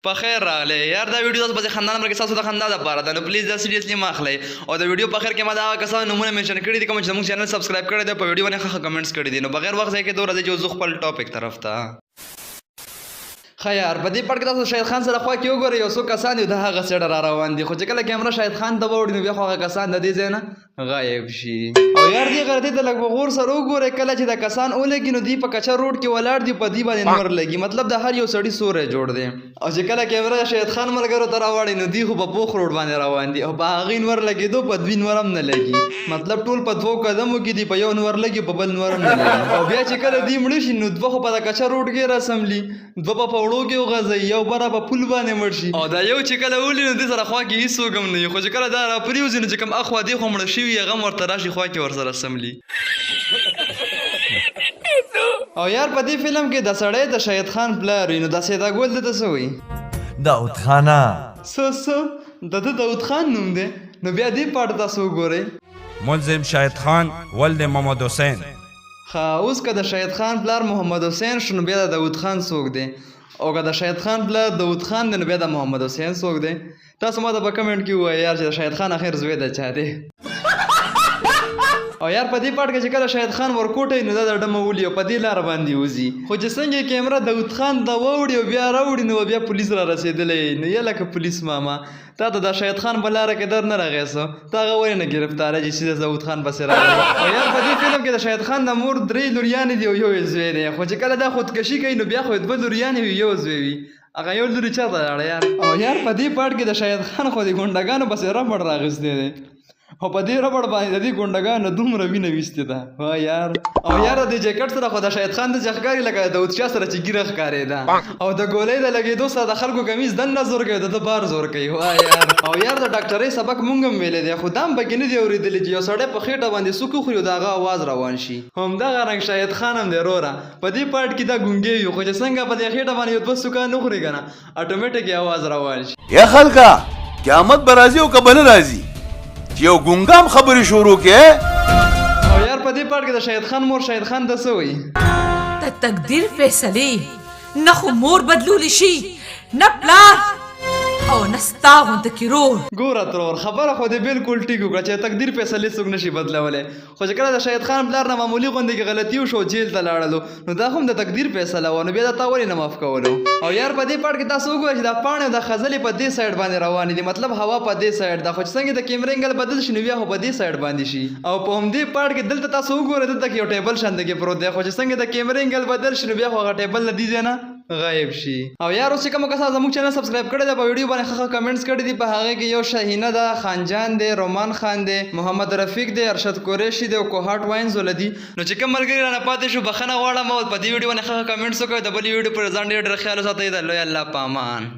په خیر راغلی یار دا ویډیو تاسو په خندا نمبر کې تاسو د خندا لپاره ده نو پلیز دا سیریسلی ما اخلئ او د ویډیو په خیر کې ما دا کسانو نمونه منشن کړي دي کوم چې زموږ چینل سبسکرایب کړی دی په ویډیو باندې ښه کمنټس کړي دي نو بغیر وخت ضایع کېدو راځئ چې زه خپل ټاپک طرف ته ښه یار په دې پټ کې تاسو شاهد خان سره خوا کې وګورئ یو څو کسان دي د هغه سیډه را روان دي خو چې کله کیمره شاهد خان ته واوړي نو بیا خو هغه کسان د دې ځای نه غایب شي او یار دې غلطۍ ته لږ په غور سره وګورئ کله چې د کسان ولګي نو دوی په کچه روډ کې ولاړ دي په دوی باندې نور لګي مطلب د هر یو سړي سوری جوړ دی او چې کله کیمره شاهد خان ملګرو ته راوړي نو دوی خو په پوخ روډ باندې روان دي او په هغې نور لګېدو په دوی نور هم نه لګي مطلب ټول په دوو قدمو کې دي په یو نور لګي په بل نور هم نه لګي او بیا چې کله دوی مړه شي نو دوه خو په د کچه روډ کې راسملي دوه په پوړو کې وغځوي یو بره په پل باندې مړ شي او دا یو چې کله ولي نو دې سره خوا کې هېڅوک هم نه وي خو چې کله دا راپرېوځي نو چې کوم اخوا دې خو مړه شوي هغه هم ورته راشي خوا کې ورسره سملي او یار په دې فلم کې د سړی د شهید خان پلار وي نو دا سیدا ګل دته څه وایي داود خانه څه د داود خان نوم دی نو بیا دې پاټ تاسو وګورئ ملزم شاهد خان ولد محمد حسین ښه اوس که د شهید خان پلار محمد حسین شو نو بیا د داود خان څوک دی او که د شهید خان پلار داود خان دی نو بیا د محمد حسین څوک دی تاسو ما ته په کمنټ کې ووایئ یار چې د شهید خان اخر زوی د چا دی او یار په دې پاټ کې چې کله شهید خان ورکوټی نو دا د ډمه ولي او په دې لاره باندې وځي خو چې څنګه کیمره داود خان ته واوړي او بیا راوړي نو بیا پولیس را رسېدلی نو یا لکه پولیس ماما تا ته د شهید خان په لاره کې در نه راغی څه تا هغه ولې نه ګرفتاره چې سیده داود خان پسې راغلی او یار په دې فلم کې د شهید خان د مور 3 لوریانې دي او یو یې زوی دی خو چې کله دا خودکشي کوي نو بیا خو 2 لوریانې وي یو زوی وي هغه یو لوري چاته لاړه یار او یار په دې پاټ کې د شهید خان خو د ګونډګانو پسې ربړ راغستی دی او په دې ربړ باندې د دې ګونډګانو دومره وینه ویستې ده وا یار او یار د جیکټ سره خو د شهید خان د ښکاري لکه د داود شاه سره چې ګیره ښکارېده او د ګولۍ د لګېدو سره د خلکو کمیز دننه زور کوي د بار زور کوي وا یار او یار د ډاکټرۍ سبق مونږ هم ویلی دی خو دا هم پکې نه دی اورېدلی چې یو سړی په خېټه باندې سوک وخوري او د هغه اواز روان شي همدغه رنګ شهید خان هم دی وروره په دې پاټ کې دا ګونګې وي خو چې څنګه په دې خېټه باندې یو 2 سوکان وخوري که نه اټومیټیک یې اواز روان شي یا خلکه قیامت به راځي او که به نه راځي چې یو ګونګام خبرې شروع کې او یار په دې پاټ کې د شهید خان مور شهید خان ته څه وایي د تقدیر فیصلې نه خو مور بدلولی شي نه پلار او نه ستا غونته کې رور ګوره ترور خبره خو دې بالکل ټیک وکړه چې تقدیر فیصلې څوک نشي بدلولی خو چې کله د شهید خان پلار نه معمولي غوندې کې غلطي وشو جیل ته لاړلو نو دا هم د تقدیر فیصله وه نو بیا دا تا ولې نه معاف کولو او یار په دې پاټ کې تاسو وګورئ چې دا پاڼې د خزلې په دې سایډ باندې روانې دي مطلب هوا په دې سایډ ده خو چې څنګه د کیمرې انګل بدل شي نو بیا خو په دې سایډ باندې شي او په همدې پاټ کې دلته تاسو وګورئ دلته کې یو ټیبل شانته کې پروت دی خو چې څنګه د کیمرې انګل بدل شي نو بیا خو هغه ټیبل له دې ځای نه غایب شي او یار اوس چې کوم کسان زموږ چینل سبسکرایب کړی دی په ویډیو باندې ښه کمنټس کړي دي په هغې کې یو شاهینه ده خانجان دی رومان خان دی محمد رفیق دی ارشد قریشي دی او کوهاټ واینز ولدي نو چې کوم ملګري رانه پاتې شو بخښنه غواړم او په دې ویډیو باندې ښه کمنټس وکړئ د بلې ویډیو پر ځان ډېر خیال وساتئ د لوی الله په امان